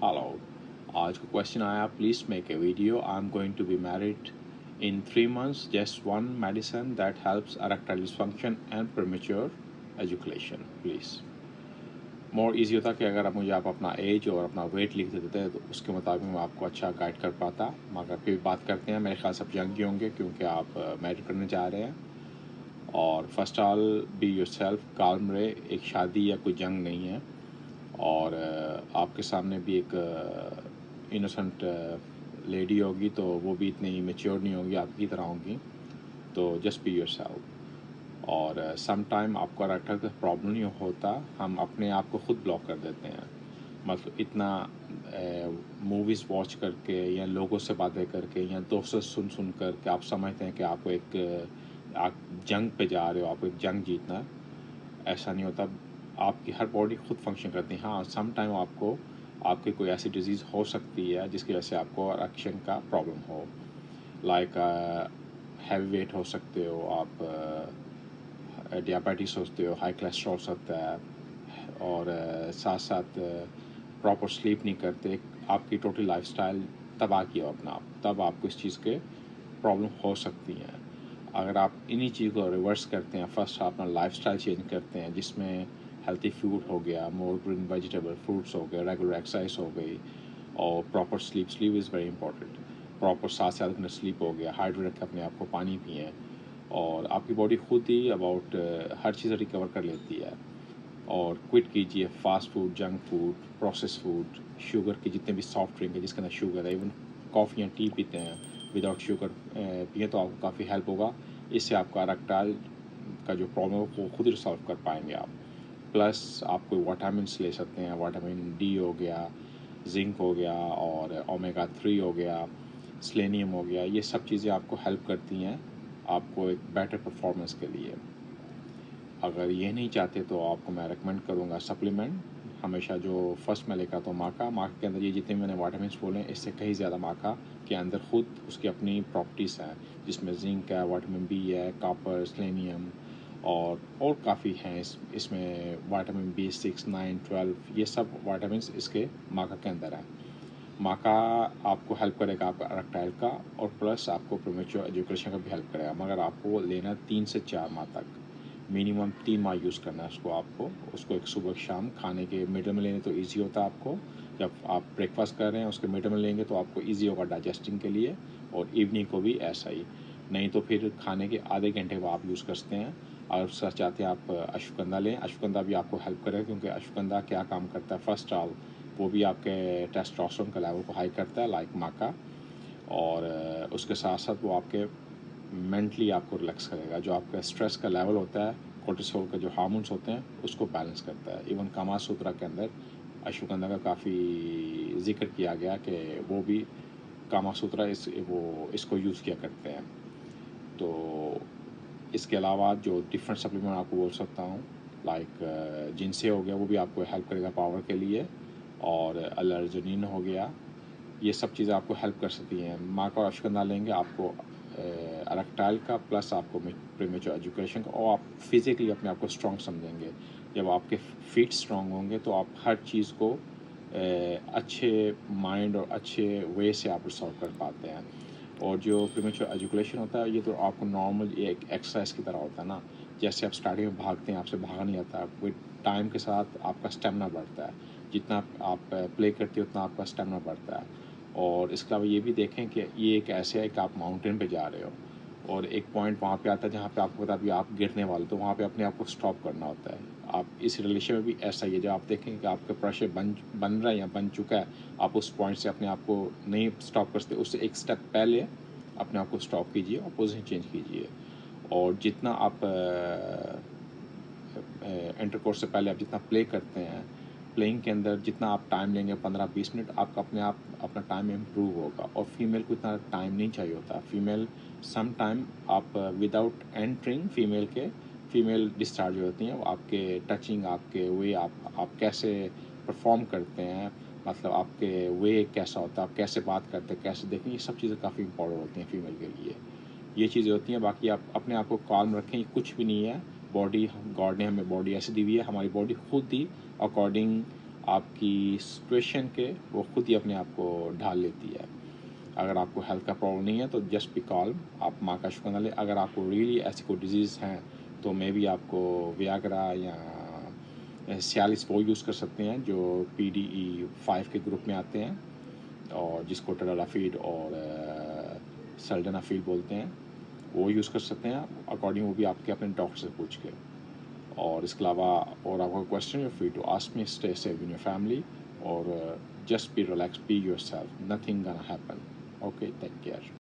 Hello. आज का question आया, please make a video. I am going to be married in 3 months. Just one medicine that helps erectile dysfunction and premature ejaculation. Please. More easy होता कि अगर आप मुझे अपना एज और अपना वेट लिख देते हैं तो उसके मुताबिक मैं आपको अच्छा गाइड कर पाता. मगर फिर बात करते हैं, मेरे ख्याल से आप यंग ही होंगे क्योंकि आप मैरिड करने जा रहे हैं. और first all be your self, calm रहे. एक शादी या कोई जंग नहीं है. और आपके सामने भी एक इनोसेंट लेडी होगी तो वो भी इतनी मेच्योर नहीं होगी, आपकी तरह होंगी. तो जस्ट बी योर सेल्फ. और सम टाइम आपको अरेक्टाइल का प्रॉब्लम नहीं होता, हम अपने आप को खुद ब्लॉक कर देते हैं. मतलब इतना मूवीज़ वॉच करके या लोगों से बातें करके या दोस्तों सुन सुन कर के आप समझते हैं कि आपको एक आप जंग पे जा रहे हो, आपको एक जंग जीतना है. ऐसा नहीं होता. आपकी हर बॉडी खुद फंक्शन करती है. हाँ, सम टाइम आपको आपकी कोई ऐसी डिजीज़ हो सकती है जिसकी वजह से आपको इरेक्शन का प्रॉब्लम हो. लाइक हैवी वेट हो सकते हो आप, डियाबिटीज़ होते हो, हाई कोलेस्ट्रॉल सकता है. और साथ साथ प्रॉपर स्लीप नहीं करते, आपकी टोटल लाइफस्टाइल तबाह किया अपना आप, तब आपको इस चीज़ के प्रॉब्लम हो सकती हैं. अगर आप इन्हीं चीज़ को रिवर्स करते हैं, फर्स्ट आप अपना लाइफस्टाइल चेंज करते हैं जिसमें हेल्थी फूड हो गया, मोर ग्रीन वेजिटेबल, फ्रूट्स हो गए, रेगुलर एक्सरसाइज हो गई, और proper sleep. Sleep is very important. Proper 7 से 8 घंटे स्लीप हो गया, हाइड्रेट रखें अपने आप को, पानी पिएँ, और आपकी बॉडी खुद ही अबाउट हर चीज़ रिकवर कर लेती है. और क्विट कीजिए fast food, junk food, process food, sugar की जितने भी सॉफ्ट ड्रिंक है जिसके अंदर शुगर है. इवन कॉफ़ी या टी पीते हैं विदाउट शुगर पिए तो आपको काफ़ी हेल्प होगा. इससे आपका इरेक्टाइल का जो प्रॉब्लम है वो खुद ही सॉल्व कर पाएंगे आप. प्लस आप कोई विटामिन्स ले सकते हैं, विटामिन डी हो गया, जिंक हो गया, और ओमेगा 3 हो गया, सेलेनियम हो गया. ये सब चीज़ें आपको हेल्प करती हैं आपको एक बेटर परफॉर्मेंस के लिए. अगर ये नहीं चाहते तो आपको मैं रेकमेंड करूँगा सप्लीमेंट. हमेशा जो फर्स्ट मैं लेकर आता हूँ माका के अंदर ये जितने मैंने विटामिन्स बोले हैं इससे कहीं ज़्यादा माका के अंदर खुद उसकी अपनी प्रॉपर्टीज़ हैं, जिसमें जिंक है, विटामिन बी है, कॉपर, सेलेनियम, और काफ़ी हैं. इसमें विटामिन B6, 9, 12 ये सब विटामिन्स इसके माका के अंदर हैं. माका आपको हेल्प करेगा आपका इरेक्टाइल का, और प्लस आपको प्रीमेच्योर एजुकेशन का भी हेल्प करेगा. मगर आपको लेना 3 से 4 माह तक, मिनिमम 3 माह यूज़ करना है उसको. आपको उसको एक सुबह शाम खाने के मिडल में लेने तो ईजी होता है आपको. जब आप ब्रेकफास्ट कर रहे हैं उसके मिडल में लेंगे तो आपको ईजी होगा डाइजेस्टिंग के लिए, और इवनिंग को भी ऐसा ही. नहीं तो फिर खाने के आधे घंटे को आप यूज़ कर सकते हैं. और सर चाहते हैं आप अश्वगंधा लें, अश्वगंधा भी आपको हेल्प करेगा क्योंकि अश्वगंधा क्या काम करता है, फर्स्ट ऑल वो भी आपके टेस्टोस्टेरोन का लेवल को हाई करता है लाइक माका. और उसके साथ साथ वो आपके मेंटली आपको रिलैक्स करेगा. जो आपका स्ट्रेस का लेवल होता है, कोर्टिसोल का जो हार्मोन्स होते हैं उसको बैलेंस करता है. इवन कामा सूत्रा के अंदर अश्वगंधा का काफ़ी जिक्र किया गया कि वो भी कामा सूत्रा इसको यूज़ किया करते हैं. तो इसके अलावा जो डिफरेंट सप्लीमेंट आपको बोल सकता हूँ, लाइक जिनसे हो गया वो भी आपको हेल्प करेगा पावर के लिए, और एलर्जिनिन हो गया. ये सब चीज़ें आपको हेल्प कर सकती हैं. माका और अश्वगंधा लेंगे आपको इरेक्टाइल का, प्लस आपको प्रीमेच्योर एजुकेशन का, और आप फिज़िकली अपने आप को स्ट्रॉन्ग समझेंगे. जब आपके फीट स्ट्रॉन्ग होंगे तो आप हर चीज़ को अच्छे माइंड और अच्छे वे से आप रिसॉल्व कर पाते हैं. और जो प्रीमेच्योर एजुकेशन होता है ये तो आपको नॉर्मल एक एक्सरसाइज की तरह होता है ना. जैसे आप स्टार्टिंग में भागते हैं, आपसे भागा नहीं आता, विद टाइम के साथ आपका स्टेमिना बढ़ता है. जितना आप प्ले करते हो उतना आपका स्टेमिना बढ़ता है. और इसके अलावा ये भी देखें कि ये एक ऐसे है कि आप माउंटेन पे जा रहे हो, और एक पॉइंट वहाँ पे आता है जहाँ पे आपको पता है आप गिरने वाले, तो वहाँ पे अपने आप को स्टॉप करना होता है. आप इस रिलेशन में भी ऐसा ही है. जब आप देखें कि आपका प्रेशर बन रहा है या बन चुका है, आप उस पॉइंट से अपने आप को नहीं स्टॉप कर सकते, उससे एक स्टेप पहले अपने आप को स्टॉप कीजिए और पोजीशन चेंज कीजिए. और जितना आप इंटरकोर्स से पहले आप जितना प्ले करते हैं, प्लेइंग के अंदर जितना आप टाइम लेंगे 15-20 मिनट, आपका अपने आप अपना टाइम इम्प्रूव होगा. और फीमेल को इतना टाइम नहीं चाहिए होता. फीमेल सम टाइम आप विदाउट एंटरिंग फीमेल डिस्चार्ज होती हैं. आपके टचिंग, आपके वे, आप कैसे परफॉर्म करते हैं, मतलब आपके वे कैसा होता है, आप कैसे बात करते हैं, कैसे देखें, ये सब चीज़ें काफ़ी इंपॉर्टेंट होती हैं फीमेल के लिए. ये चीज़ें होती हैं. बाकी आप अपने आप को काल्म रखें, कुछ भी नहीं है. बॉडी, गॉड ने हमें बॉडी ऐसी दी हुई है, हमारी बॉडी खुद ही अकॉर्डिंग آپ کی سچویشن کے وہ خود ہی اپنے آپ کو ڈھال لیتی ہے. اگر آپ کو ہیلتھ کا پرابلم نہیں ہے تو جسٹ بی کالم, آپ ماں کا شکر نہ لیں. اگر آپ کو ریئلی ایسی کوئی ڈیزیز ہیں تو مے بی آپ کو ویاگرا یا سیالس وہ یوز کر سکتے ہیں جو PDE5 کے گروپ میں آتے ہیں, اور جس کو ٹیڈالافیڈ اور سلڈنافیل بولتے ہیں, وہ یوز کر سکتے ہیں اکارڈنگ, وہ بھی آپ کے اپنے ڈاکٹر سے پوچھ کے. اور اس کے علاوہ اور آپ کو question you free to ask me, stay safe in your family, اور just be relax, be yourself, nothing gonna happen. Okay, take care.